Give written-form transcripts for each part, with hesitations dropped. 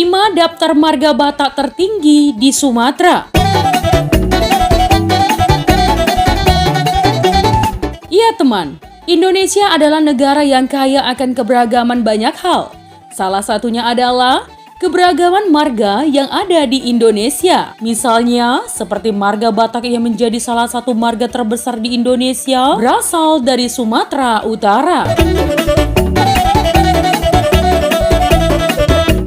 5 daftar marga Batak tertinggi di Sumatera. Iya teman, Indonesia adalah negara yang kaya akan keberagaman banyak hal. Salah satunya adalah keberagaman marga yang ada di Indonesia. Misalnya, seperti marga Batak yang menjadi salah satu marga terbesar di Indonesia, berasal dari Sumatera Utara.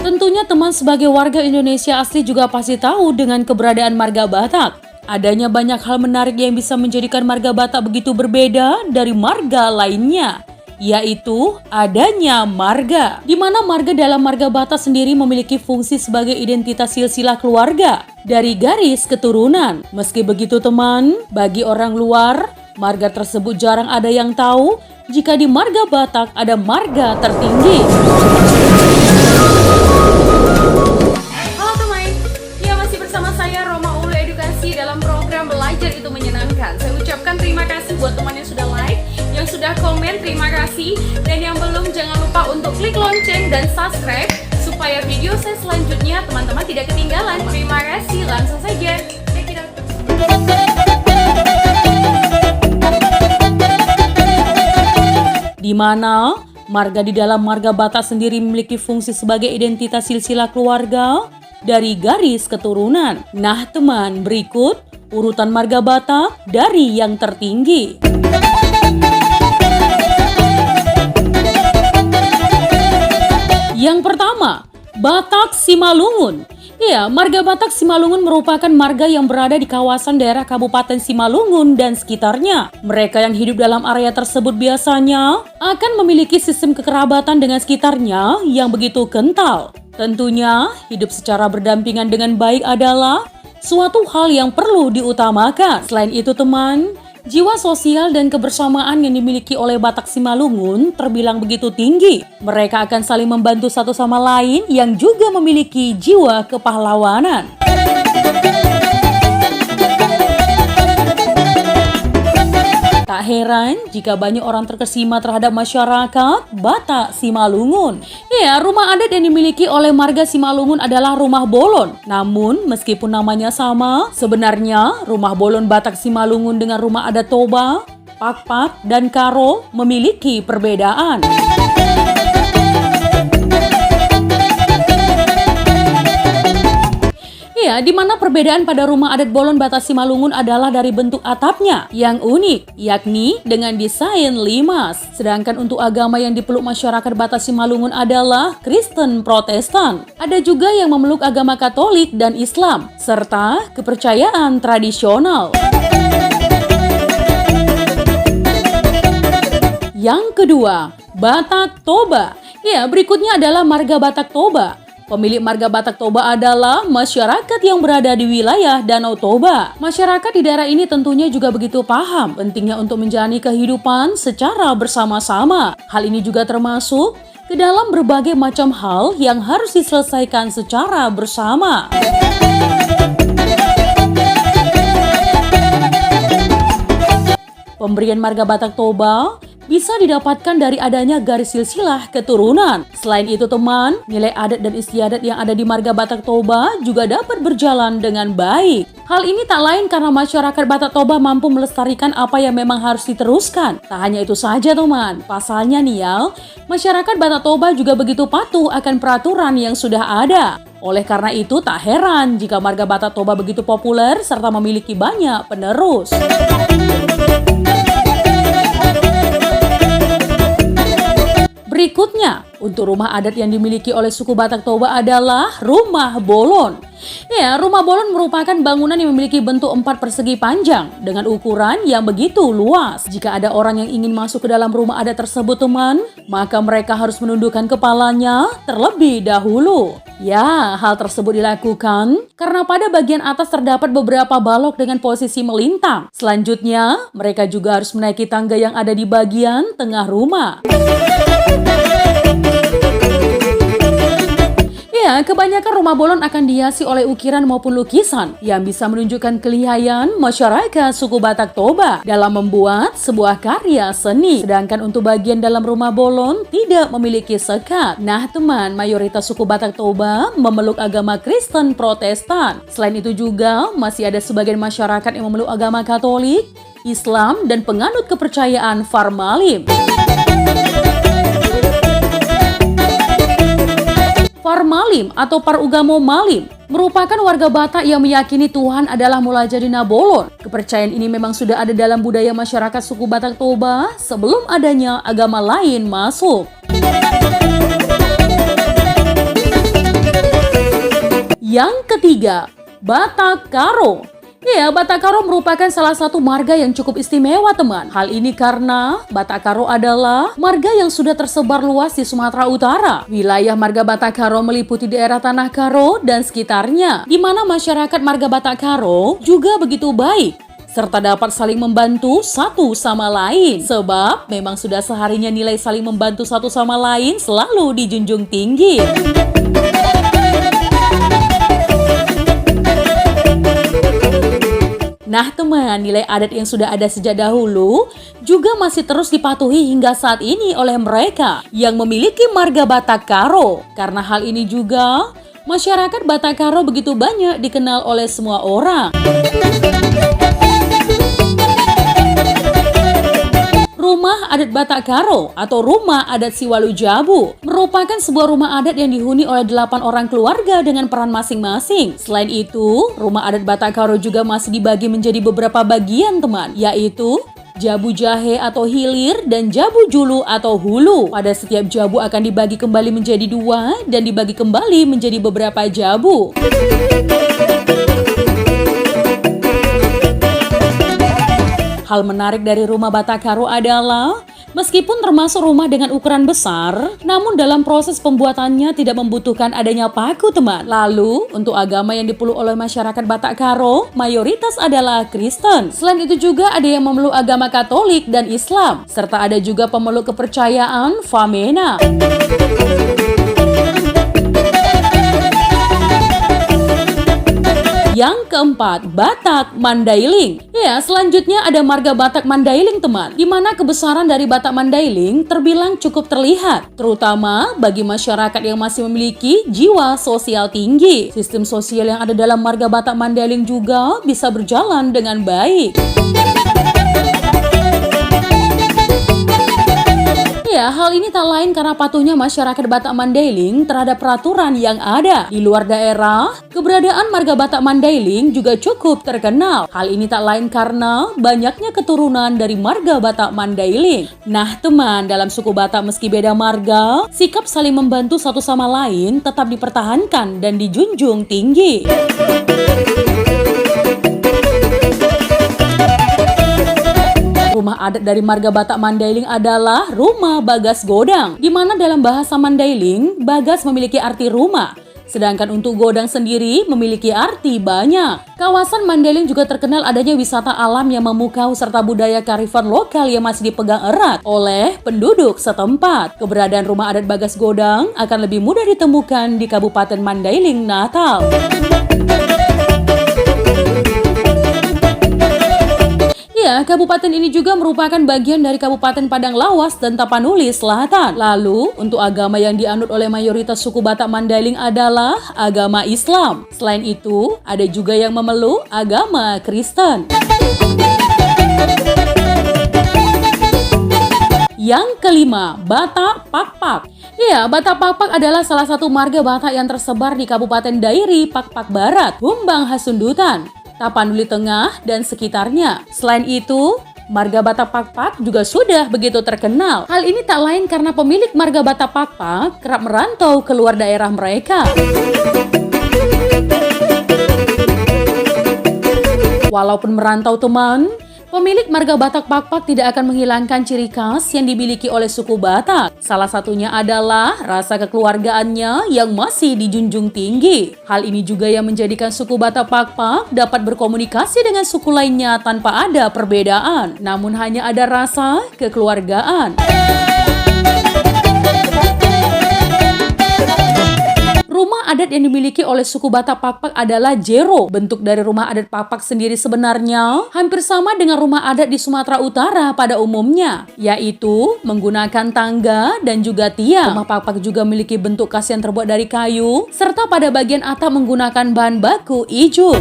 Tentunya teman sebagai warga Indonesia asli juga pasti tahu dengan keberadaan marga Batak. Adanya banyak hal menarik yang bisa menjadikan marga Batak begitu berbeda dari marga lainnya, yaitu adanya marga. Di mana marga dalam marga Batak sendiri memiliki fungsi sebagai identitas silsilah keluarga dari garis keturunan. Meski begitu teman, bagi orang luar, marga tersebut jarang ada yang tahu jika di marga Batak ada marga tertinggi. Halo teman, ya masih bersama saya Roma Ulu Edukasi dalam program Belajar Itu Menyenangkan. Saya ucapkan terima kasih buat teman yang sudah like, yang sudah komen, terima kasih. Dan yang belum, jangan lupa untuk klik lonceng dan subscribe supaya video saya selanjutnya teman-teman tidak ketinggalan. Terima kasih, langsung saja. Check it out. Di mana marga di dalam marga Batak sendiri memiliki fungsi sebagai identitas silsilah keluarga dari garis keturunan. Nah teman, berikut urutan marga Batak dari yang tertinggi. Yang pertama, Batak Simalungun. Ya, marga Batak Simalungun merupakan marga yang berada di kawasan daerah Kabupaten Simalungun dan sekitarnya. Mereka yang hidup dalam area tersebut biasanya akan memiliki sistem kekerabatan dengan sekitarnya yang begitu kental. Tentunya, hidup secara berdampingan dengan baik adalah suatu hal yang perlu diutamakan. Selain itu teman, jiwa sosial dan kebersamaan yang dimiliki oleh Batak Simalungun terbilang begitu tinggi. Mereka akan saling membantu satu sama lain yang juga memiliki jiwa kepahlawanan. Tak heran jika banyak orang terkesima terhadap masyarakat Batak Simalungun. Ya, rumah adat yang dimiliki oleh marga Simalungun adalah Rumah Bolon. Namun, meskipun namanya sama, sebenarnya Rumah Bolon Batak Simalungun dengan rumah adat Toba, Pakpak, dan Karo memiliki perbedaan. Ya, di mana perbedaan pada rumah adat Bolon Batak Simalungun adalah dari bentuk atapnya yang unik, yakni dengan desain limas. Sedangkan untuk agama yang dipeluk masyarakat Batak Simalungun adalah Kristen Protestan. Ada juga yang memeluk agama Katolik dan Islam, serta kepercayaan tradisional. Yang kedua, Batak Toba. Ya, berikutnya adalah marga Batak Toba. Pemilik marga Batak Toba adalah masyarakat yang berada di wilayah Danau Toba. Masyarakat di daerah ini tentunya juga begitu paham pentingnya untuk menjalani kehidupan secara bersama-sama. Hal ini juga termasuk ke dalam berbagai macam hal yang harus diselesaikan secara bersama. Pemberian marga Batak Toba bisa didapatkan dari adanya garis silsilah keturunan. Selain itu teman, nilai adat dan istiadat yang ada di marga Batak Toba juga dapat berjalan dengan baik. Hal ini tak lain karena masyarakat Batak Toba mampu melestarikan apa yang memang harus diteruskan. Tak hanya itu saja teman, pasalnya nih ya, masyarakat Batak Toba juga begitu patuh akan peraturan yang sudah ada. Oleh karena itu tak heran jika marga Batak Toba begitu populer serta memiliki banyak penerus. Berikutnya, untuk rumah adat yang dimiliki oleh suku Batak Toba adalah Rumah Bolon. Ya, Rumah Bolon merupakan bangunan yang memiliki bentuk 4 persegi panjang dengan ukuran yang begitu luas. Jika ada orang yang ingin masuk ke dalam rumah adat tersebut teman, maka mereka harus menundukkan kepalanya terlebih dahulu. Ya, hal tersebut dilakukan karena pada bagian atas terdapat beberapa balok dengan posisi melintang. Selanjutnya, mereka juga harus menaiki tangga yang ada di bagian tengah rumah. Ya, kebanyakan rumah bolon akan dihiasi oleh ukiran maupun lukisan yang bisa menunjukkan kelihayan masyarakat suku Batak Toba dalam membuat sebuah karya seni. Sedangkan untuk bagian dalam rumah bolon tidak memiliki sekat. Nah teman, mayoritas suku Batak Toba memeluk agama Kristen Protestan. Selain itu juga masih ada sebagian masyarakat yang memeluk agama Katolik, Islam, dan penganut kepercayaan Farmalim. Farmalim atau Parugamo Malim merupakan warga Batak yang meyakini Tuhan adalah mula jadi Nabolon. Kepercayaan ini memang sudah ada dalam budaya masyarakat suku Batak Toba sebelum adanya agama lain masuk. Yang ketiga, Batak Karo. Ya, Batak Karo merupakan salah satu marga yang cukup istimewa teman. Hal ini karena Batak Karo adalah marga yang sudah tersebar luas di Sumatera Utara. Wilayah marga Batak Karo meliputi daerah Tanah Karo dan sekitarnya, di mana masyarakat marga Batak Karo juga begitu baik, serta dapat saling membantu satu sama lain. Sebab memang sudah seharinya nilai saling membantu satu sama lain selalu dijunjung tinggi. Nah teman, nilai adat yang sudah ada sejak dahulu juga masih terus dipatuhi hingga saat ini oleh mereka yang memiliki marga Batak Karo. Karena hal ini juga, masyarakat Batak Karo begitu banyak dikenal oleh semua orang. Rumah adat Batak Karo atau rumah adat Siwalu Jabu merupakan sebuah rumah adat yang dihuni oleh 8 orang keluarga dengan peran masing-masing. Selain itu, rumah adat Batak Karo juga masih dibagi menjadi beberapa bagian teman, yaitu Jabu Jahe atau Hilir dan Jabu Julu atau Hulu. Pada setiap jabu akan dibagi kembali menjadi 2 dan dibagi kembali menjadi beberapa jabu. Hal menarik dari rumah Batak Karo adalah meskipun termasuk rumah dengan ukuran besar, namun dalam proses pembuatannya tidak membutuhkan adanya paku teman. Lalu, untuk agama yang dipeluk oleh masyarakat Batak Karo, mayoritas adalah Kristen. Selain itu juga ada yang memeluk agama Katolik dan Islam, serta ada juga pemeluk kepercayaan Famena. Yang keempat, Batak Mandailing. Ya, selanjutnya ada marga Batak Mandailing teman, di mana kebesaran dari Batak Mandailing terbilang cukup terlihat, terutama bagi masyarakat yang masih memiliki jiwa sosial tinggi. Sistem sosial yang ada dalam marga Batak Mandailing juga bisa berjalan dengan baik. Ya, hal ini tak lain karena patuhnya masyarakat Batak Mandailing terhadap peraturan yang ada. Di luar daerah, keberadaan marga Batak Mandailing juga cukup terkenal. Hal ini tak lain karena banyaknya keturunan dari marga Batak Mandailing. Nah teman, dalam suku Batak meski beda marga, sikap saling membantu satu sama lain tetap dipertahankan dan dijunjung tinggi. Rumah adat dari marga Batak Mandailing adalah rumah Bagas Godang, di mana dalam bahasa Mandailing, Bagas memiliki arti rumah. Sedangkan untuk Godang sendiri memiliki arti banyak. Kawasan Mandailing juga terkenal adanya wisata alam yang memukau serta budaya kearifan lokal yang masih dipegang erat oleh penduduk setempat. Keberadaan rumah adat Bagas Godang akan lebih mudah ditemukan di Kabupaten Mandailing, Natal. Ya, kabupaten ini juga merupakan bagian dari Kabupaten Padang Lawas dan Tapanuli Selatan. Lalu, untuk agama yang dianut oleh mayoritas suku Batak Mandailing adalah agama Islam. Selain itu, ada juga yang memeluk agama Kristen. Yang kelima, Batak Pakpak. Ya, Batak Pakpak adalah salah satu marga Batak yang tersebar di Kabupaten Dairi, Pakpak Barat, Humbang Hasundutan, Tapanuli Tengah, dan sekitarnya. Selain itu, marga Batak Pakpak juga sudah begitu terkenal. Hal ini tak lain karena pemilik marga Batak Pakpak kerap merantau keluar daerah mereka. Walaupun merantau teman, pemilik marga Batak Pakpak tidak akan menghilangkan ciri khas yang dimiliki oleh suku Batak. Salah satunya adalah rasa kekeluargaannya yang masih dijunjung tinggi. Hal ini juga yang menjadikan suku Batak Pakpak dapat berkomunikasi dengan suku lainnya tanpa ada perbedaan, namun hanya ada rasa kekeluargaan. Rumah adat yang dimiliki oleh suku Batak Pakpak adalah Jero. Bentuk dari rumah adat Pakpak sendiri sebenarnya hampir sama dengan rumah adat di Sumatera Utara pada umumnya, yaitu menggunakan tangga dan juga tiang. Rumah Pakpak juga memiliki bentuk khas yang terbuat dari kayu, serta pada bagian atap menggunakan bahan baku ijuk.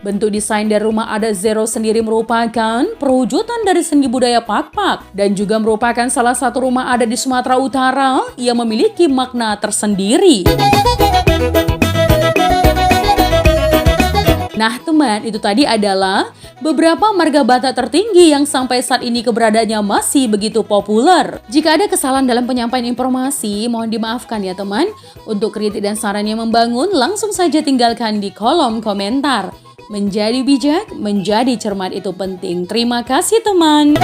Bentuk desain dari rumah adat Jero sendiri merupakan perwujudan dari seni budaya Pakpak dan juga merupakan salah satu rumah adat di Sumatera Utara yang memiliki makna tersendiri. Nah teman, itu tadi adalah beberapa marga Batak tertinggi yang sampai saat ini keberadaannya masih begitu populer. Jika ada kesalahan dalam penyampaian informasi, mohon dimaafkan ya teman. Untuk kritik dan saran yang membangun, langsung saja tinggalkan di kolom komentar. Menjadi bijak, menjadi cermat itu penting. Terima kasih teman.